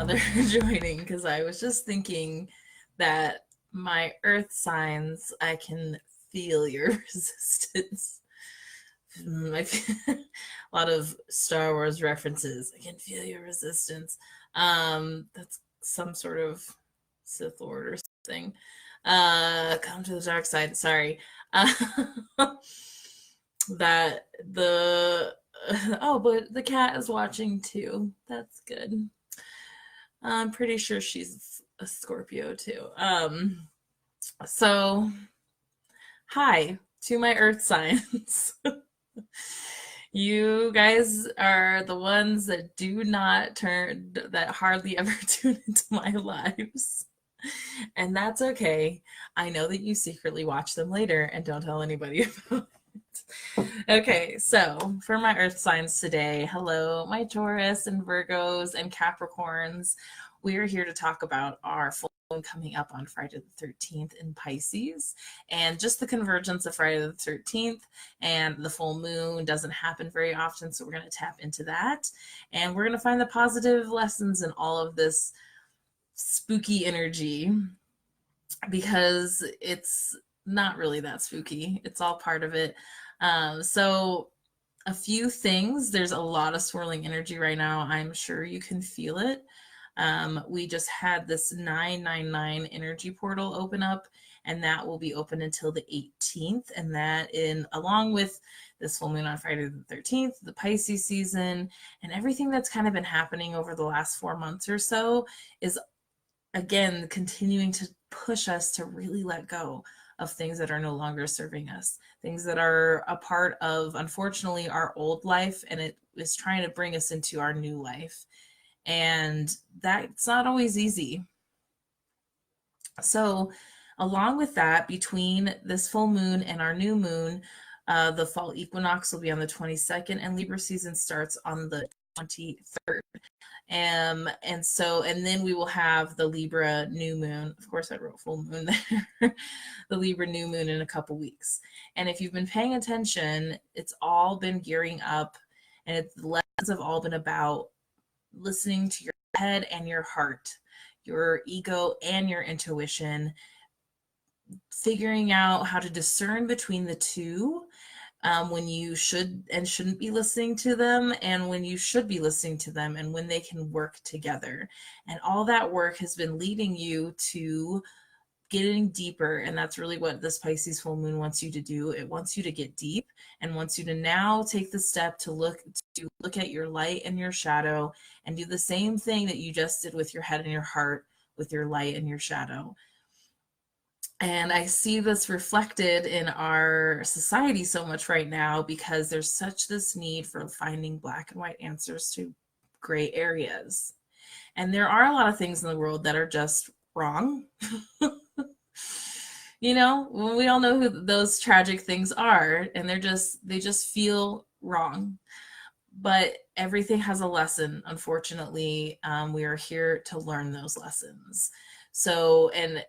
they're joining, because I was just thinking that my earth signs, I can feel your resistance. A lot of Star Wars references. I can feel your resistance. That's some sort of Sith Lord or something. Come to the dark side. Sorry. Uh, that the oh, but the cat is watching too. That's good. I'm pretty sure she's a Scorpio too. So hi to my earth signs. You guys are the ones that do not turn, that hardly ever tune into my lives. And that's okay. I know that you secretly watch them later and don't tell anybody about it. Okay, so for my earth signs today, hello, my Taurus and Virgos and Capricorns. We are here to talk about our full moon coming up on Friday the 13th in Pisces, and just the convergence of Friday the 13th and the full moon doesn't happen very often, so we're going to tap into that, and we're going to find the positive lessons in all of this spooky energy, because it's not really that spooky. It's all part of it. So a few things. There's a lot of swirling energy right now. I'm sure you can feel it. We just had this 999 energy portal open up, and that will be open until the 18th. And that, along with this full moon on Friday the 13th, the Pisces season, and everything that's kind of been happening over the last 4 months or so, is again continuing to push us to really let go of things that are no longer serving us, things that are a part of, unfortunately, our old life, and it is trying to bring us into our new life. And that's not always easy. So along with that, between this full moon and our new moon, the fall equinox will be on the 22nd, and Libra season starts on the 23rd. And then we will have the Libra new moon. Of course, I wrote full moon there. The Libra new moon in a couple weeks. And if you've been paying attention, it's all been gearing up, and the lessons have all been about listening to your head and your heart, your ego and your intuition, figuring out how to discern between the two, when you should and shouldn't be listening to them, and when you should be listening to them, and when they can work together. And all that work has been leading you to getting deeper, and that's really what this Pisces full moon wants you to do. It wants you to get deep and wants you to now take the step to look at your light and your shadow, and do the same thing that you just did with your head and your heart, with your light and your shadow. And I see this reflected in our society so much right now, because there's such this need for finding black and white answers to gray areas. And there are a lot of things in the world that are just wrong. We all know who those tragic things are, and they just feel wrong. But everything has a lesson, unfortunately. We are here to learn those lessons. So, and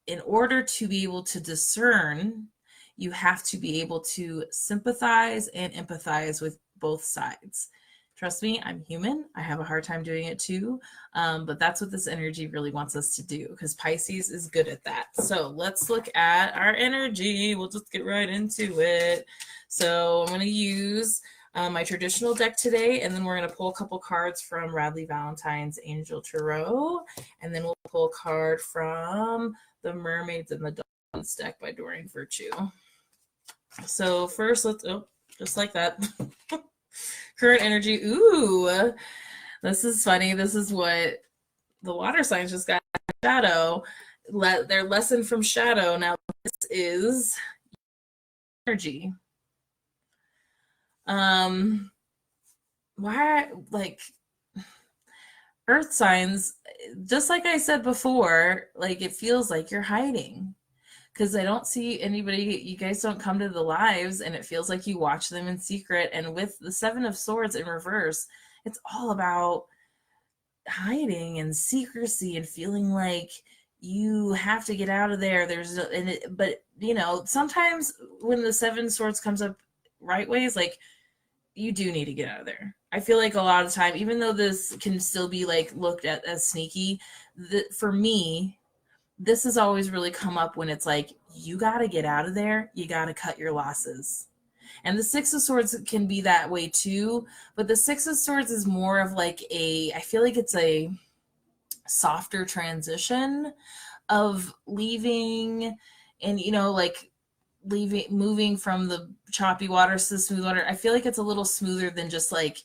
in order to be able to discern, you have to be able to sympathize and empathize with both sides. Trust me, I'm human. I have a hard time doing it too. But that's what this energy really wants us to do, because Pisces is good at that. So let's look at our energy. We'll just get right into it. So I'm going to use my traditional deck today, and then we're going to pull a couple cards from Radley Valentine's Angel Tarot, and then we'll pull a card from the Mermaids and the Dolphins deck by Doreen Virtue. So first, just like that. Current energy. Ooh, this is funny. This is what the water signs just got. Shadow. Their lesson from shadow. Now this is energy. Why, earth signs, just like I said before, it feels like you're hiding, because I don't see anybody. You guys don't come to the lives, and it feels like you watch them in secret. And with the Seven of Swords in reverse, it's all about hiding and secrecy and feeling like you have to get out of there. But sometimes when the Seven Swords comes up right ways, you do need to get out of there. I feel like a lot of time, even though this can still be like looked at as sneaky, for me, this has always really come up when it's like, you got to get out of there. You got to cut your losses. And the Six of Swords can be that way too. But the Six of Swords is more of like I feel like it's a softer transition of leaving and, like moving from the choppy waters to the smooth water. I feel like it's a little smoother than just like,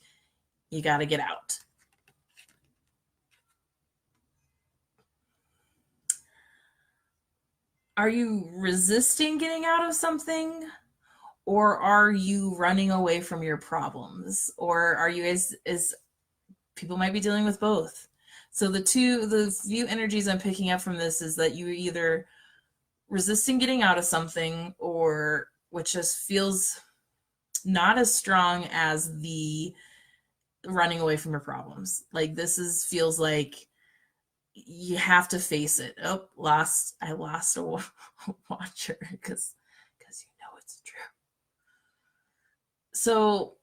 you got to get out. Are you resisting getting out of something? Or are you running away from your problems? Or are you as people might be dealing with both? So the few energies I'm picking up from this is that you either resisting getting out of something, or which just feels not as strong as the running away from your problems. Like feels like you have to face it. Oh, I lost a watcher because it's true. So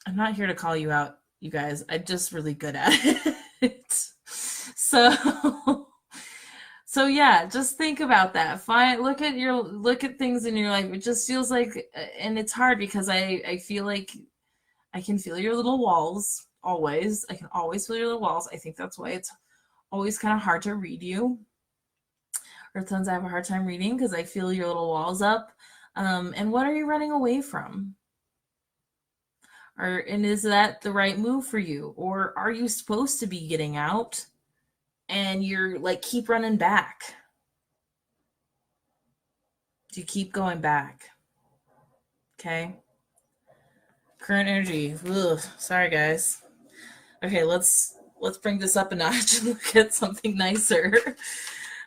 I'm not here to call you out, you guys. I'm just really good at it. So yeah, just think about that. Look at things in your life. It just feels like, and it's hard because I feel like I can feel your little walls always. I can always feel your little walls. I think that's why it's always kind of hard to read you. Earth signs I have a hard time reading because I feel your little walls up. And what are you running away from? And is that the right move for you? Or are you supposed to be getting out and you're like, keep running back? Do you keep going back? Okay. Current energy. Ugh, sorry, guys. Okay, let's bring this up a notch and look at something nicer.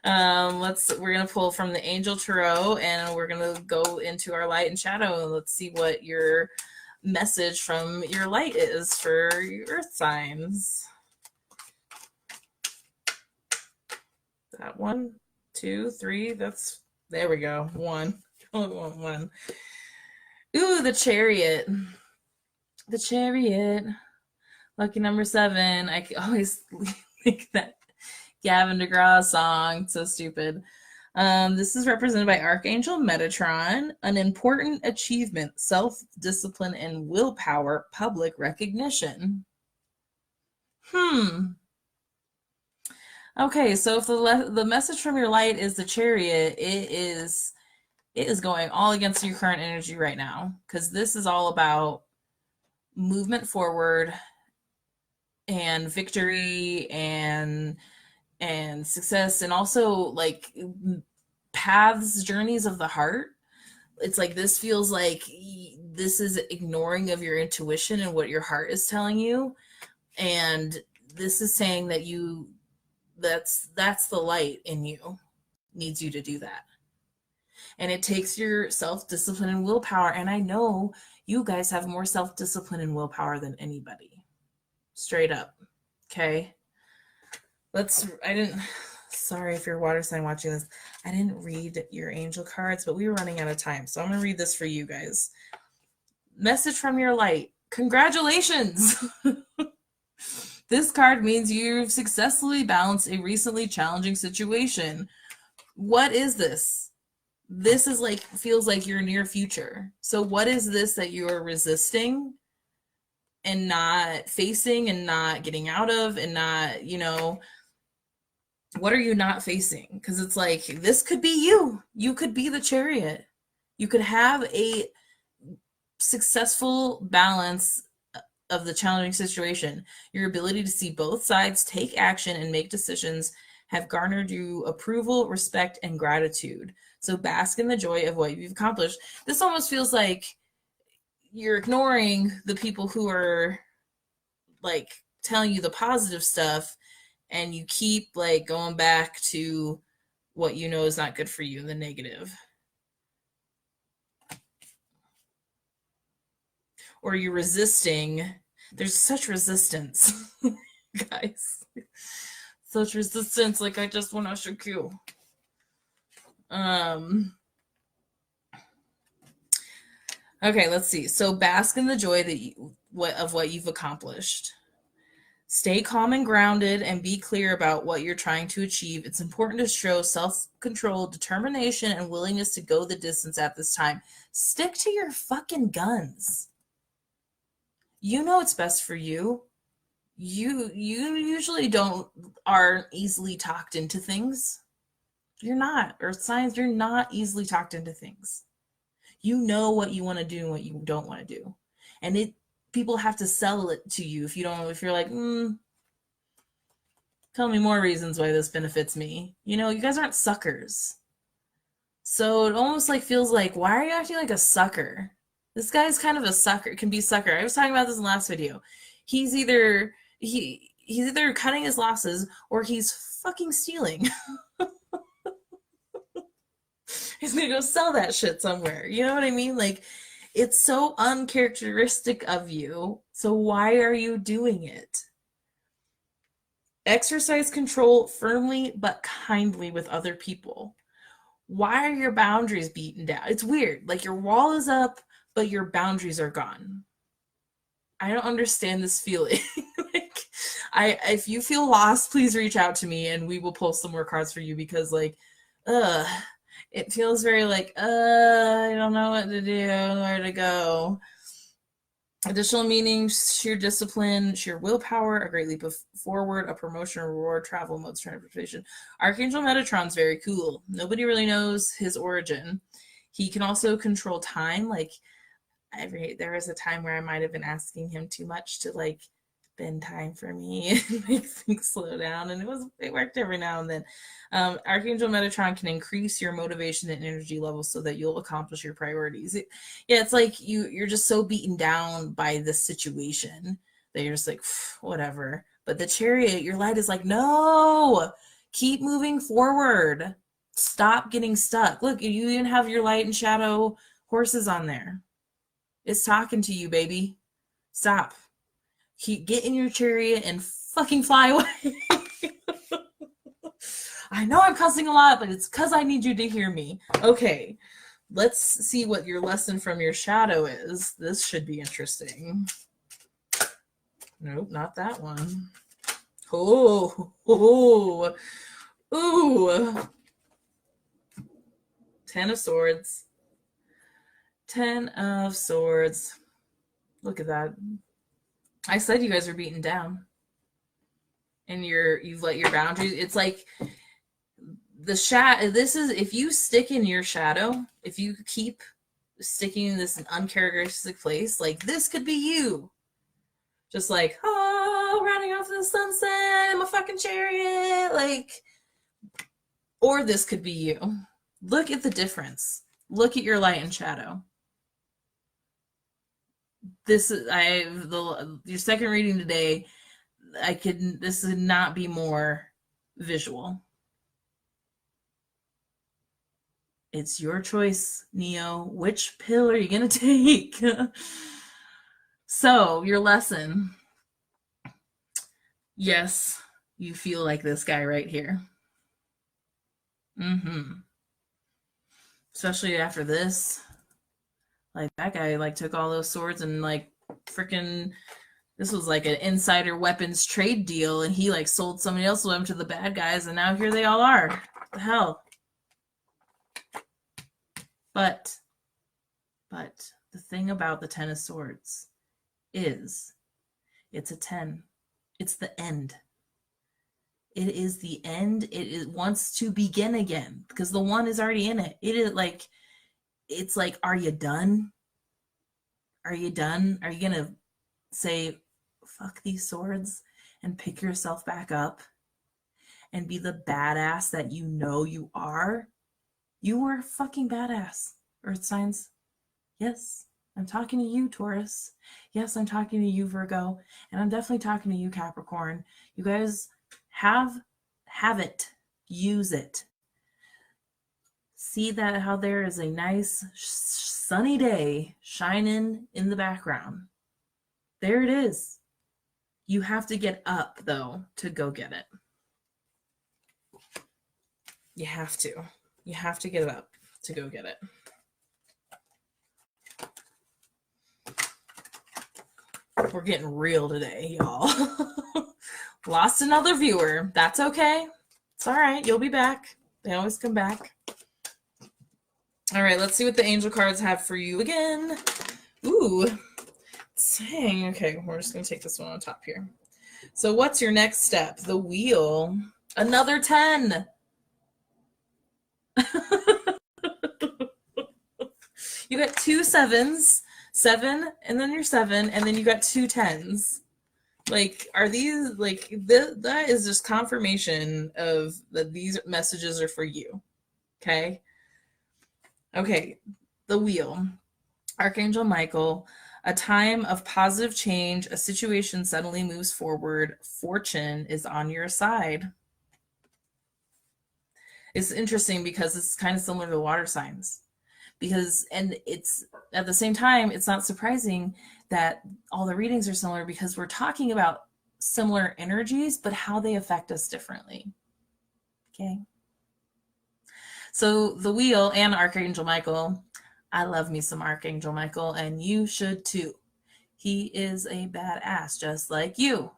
We're gonna pull from the Angel Tarot, and we're gonna go into our light and shadow, and let's see what your message from your light is for your earth signs. That 1, 2, 3. There we go. 1. Only want 1. Ooh, the Chariot. The Chariot. Lucky number 7. I always think that Gavin DeGraw song. So stupid. This is represented by Archangel Metatron. An important achievement, self-discipline, and willpower, public recognition. Okay, so if the message from your light is the Chariot, it is going all against your current energy right now, because this is all about movement forward and victory and success, and also like paths, journeys of the heart. It's like this feels like this is ignoring of your intuition and what your heart is telling you, and this is saying that that's the light in you needs you to do that. And it takes your self-discipline and willpower, and I know you guys have more self-discipline and willpower than anybody. Straight up. Okay? Sorry if you're a water sign watching this. I didn't read your angel cards, but we were running out of time. So I'm going to read this for you guys. Message from your light. Congratulations! This card means you've successfully balanced a recently challenging situation. What is this? This is like, feels like your near future. So what is this that you are resisting and not facing and not getting out of and not, what are you not facing? Because it's like, this could be you. You could be the Chariot. You could have a successful balance of the challenging situation. Your ability to see both sides, take action, and make decisions have garnered you approval, respect, and gratitude. So bask in the joy of what you've accomplished. This almost feels like you're ignoring the people who are like telling you the positive stuff, and you keep like going back to what you know is not good for you, the negative. Or you're resisting. There's such resistance, guys. Such resistance. Like, I just want to shoot you. Okay, let's see. So bask in the joy what you've accomplished. Stay calm and grounded and be clear about what you're trying to achieve. It's important to show self-control, determination, and willingness to go the distance at this time. Stick to your fucking guns. You know what's best for you. You usually aren't easily talked into things. You're not. Earth signs, you're not easily talked into things. You know what you want to do and what you don't want to do. And people have to sell it to you if you're like, tell me more reasons why this benefits me. You guys aren't suckers. So it almost feels like, why are you acting like a sucker? This guy's kind of a sucker, can be a sucker. I was talking about this in the last video. He's either cutting his losses or he's fucking stealing. He's gonna go sell that shit somewhere. You know what I mean? It's so uncharacteristic of you. So why are you doing it? Exercise control firmly but kindly with other people. Why are your boundaries beaten down? It's weird. Your wall is up, but your boundaries are gone. I don't understand this feeling. If you feel lost, please reach out to me and we will pull some more cards for you because it feels very I don't know what to do, where to go. Additional meanings: sheer discipline, sheer willpower, a great leap forward, a promotion, a reward, travel, modes, transportation. Archangel Metatron's very cool. Nobody really knows his origin. He can also control time. There was a time where I might have been asking him too much to bend time for me and make things slow down, and it worked every now and then. Archangel Metatron can increase your motivation and energy levels so that you'll accomplish your priorities. It's you're just so beaten down by this situation that you're just whatever. But the Chariot, your light is no, keep moving forward. Stop getting stuck. Look, you even have your light and shadow horses on there. It's talking to you, baby. Stop. Get in your Chariot and fucking fly away. I know I'm cussing a lot, but it's because I need you to hear me. Okay, let's see what your lesson from your shadow is. This should be interesting. Nope, not that one. Oh. 10 of Swords. 10 of Swords. Look at that. I said you guys are beaten down. And you've let your boundaries. It's the shadow. This is, if you stick in your shadow, if you keep sticking in this uncharacteristic place, this could be you. Just running off the sunset in my fucking Chariot. Or this could be you. Look at the difference. Look at your light and shadow. This is your second reading today. This would not be more visual. It's your choice, Neo. Which pill are you going to take? So, your lesson. Yes, you feel like this guy right here. Especially after this. That guy, took all those swords and, freaking... This was an insider weapons trade deal, and he sold somebody else with him to the bad guys, and now here they all are. What the hell? But the thing about the 10 of Swords is it's a 10. It's the end. It is the end. It wants to begin again because the 1 is already in it. It is it's are you done? Are you done? Are you going to say, fuck these swords and pick yourself back up and be the badass that you know you are? You were fucking badass, Earth signs. Yes, I'm talking to you, Taurus. Yes, I'm talking to you, Virgo. And I'm definitely talking to you, Capricorn. You guys have it. Use it. See that how there is a nice sunny day shining in the background. There it is. You have to get up, though, to go get it. You have to. You have to get up to go get it. We're getting real today, y'all. Lost another viewer. That's okay. It's all right. You'll be back. They always come back. All right, let's see what the angel cards have for you again. Ooh, dang. Okay, we're just going to take this one on top here. So what's your next step? The wheel. Another 10. You got 2 7s. 7, and then you're 7, and then you got 2 10s. Like, are these, like, that is just confirmation of that these messages are for you. Okay? Okay, the wheel. Archangel Michael, a time of positive change, a situation suddenly moves forward, fortune is on your side. It's interesting because it's kind of similar to the water signs. Because, and it's at the same time, it's not surprising that all the readings are similar because we're talking about similar energies, but how they affect us differently. Okay. So the wheel and Archangel Michael, I love me some Archangel Michael, and you should too. He is a badass, just like you.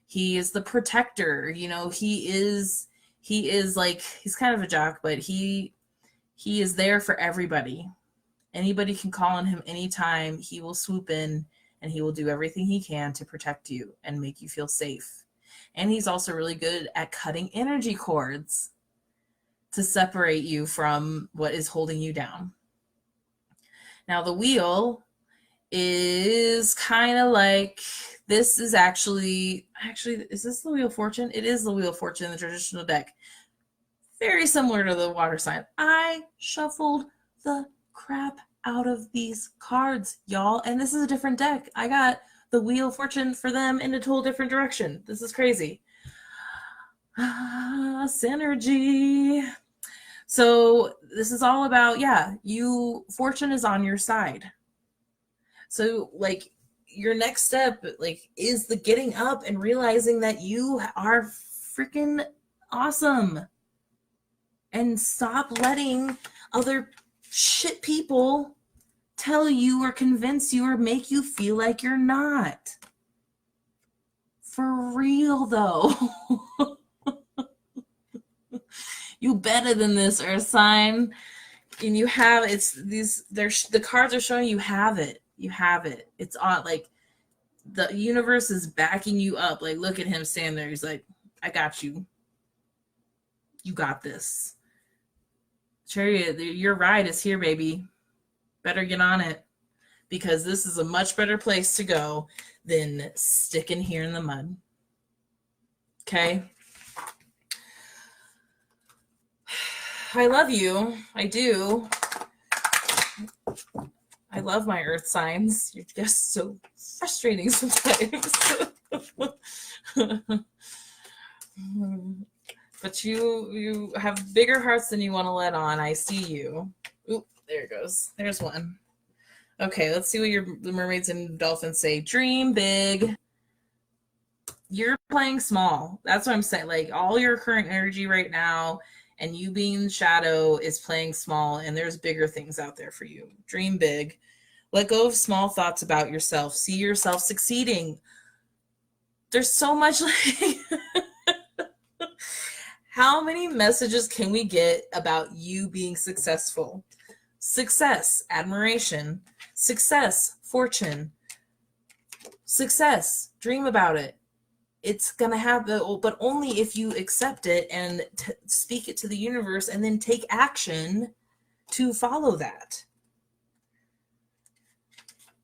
He is the protector. You know, he is like, he's kind of a jock, but he is there for everybody. Anybody can call on him anytime. He will swoop in and he will do everything he can to protect you and make you feel safe. And he's also really good at cutting energy cords to separate you from what is holding you down. Now, the wheel is kind of like, this is actually, is this the Wheel of Fortune? It is the Wheel of Fortune in the traditional deck. Very similar to the water sign. I shuffled the crap out of these cards, y'all. And this is a different deck. I got the Wheel of Fortune for them in a total different direction. This is crazy. Synergy. So this is all about, fortune is on your side. So like your next step, like, is the getting up and realizing that you are freaking awesome. And stop letting other shit people tell you or convince you or make you feel like you're not. For real, though. You better than this, Earth sign. And you have, the cards are showing you have it. You have it. It's on, like, the universe is backing you up. Like, look at him standing there. He's like, I got you. You got this. Chariot, your ride is here, baby. Better get on it, because this is a much better place to go than sticking here in the mud. Okay? I love you. I do. I love my earth signs. You're just so frustrating sometimes. But you have bigger hearts than you want to let on. I see you. Oop, there it goes. There's one. Okay, let's see what the mermaids and dolphins say. Dream big. You're playing small. That's what I'm saying. Like, all your current energy right now and you being in shadow is playing small, and there's bigger things out there for you. Dream big. Let go of small thoughts about yourself. See yourself succeeding. There's so much like... How many messages can we get about you being successful? Success, admiration. Success, fortune. Success, dream about it. It's going to happen, but only if you accept it and speak it to the universe and then take action to follow that.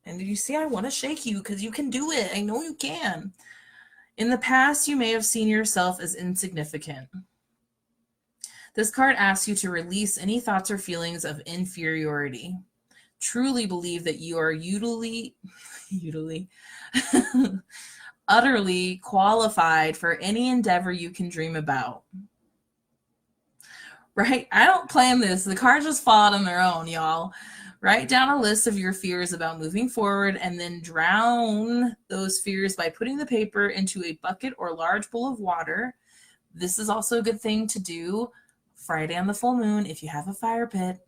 And you see, I want to shake you because you can do it. I know you can. In the past, you may have seen yourself as insignificant. This card asks you to release any thoughts or feelings of inferiority. Truly believe that you are utterly qualified for any endeavor you can dream about. Right? I don't plan this. The cards just fall out on their own, y'all. Write down a list of your fears about moving forward and then drown those fears by putting the paper into a bucket or large bowl of water. This is also a good thing to do Friday on the full moon if you have a fire pit.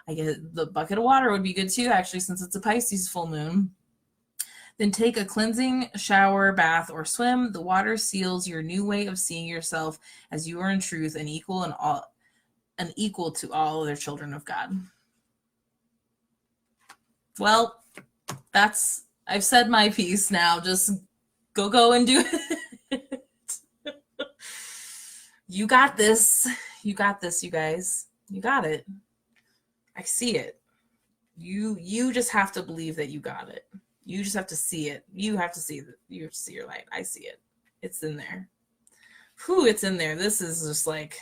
I guess the bucket of water would be good too, actually, since it's a Pisces full moon. Then take a cleansing shower, bath, or swim. The water seals your new way of seeing yourself as you are in truth and equal to all other children of God. Well, I've said my piece now. Just go and do it. You got this. You got this, you guys. You got it. I see it. You just have to believe that you got it. You just have to see it. You have to see your light. I see it. It's in there. Whew, it's in there. This is just like,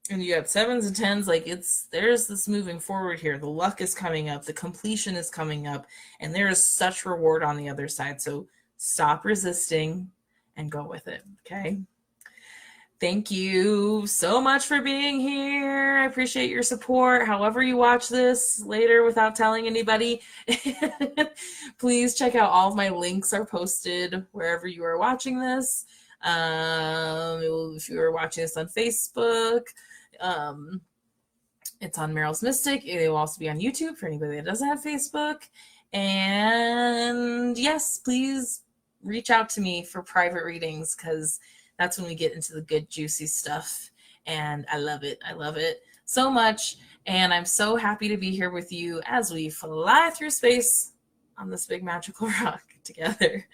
and you got 7s and 10s, like there's this moving forward here. The luck is coming up, the completion is coming up, and there is such reward on the other side. So stop resisting and go with it. Okay. Thank you so much for being here. I appreciate your support. However you watch this later without telling anybody, please check out all of my links are posted wherever you are watching this. If you are watching this on Facebook, it's on Meryl's Mystic. It will also be on YouTube for anybody that doesn't have Facebook. And yes, please reach out to me for private readings, because that's when we get into the good, juicy stuff. And I love it. I love it so much. And I'm so happy to be here with you as we fly through space on this big magical rock together.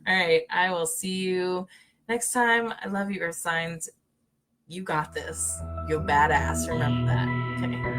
All right. I will see you next time. I love you, Earth signs. You got this. You're badass. Remember that. Okay.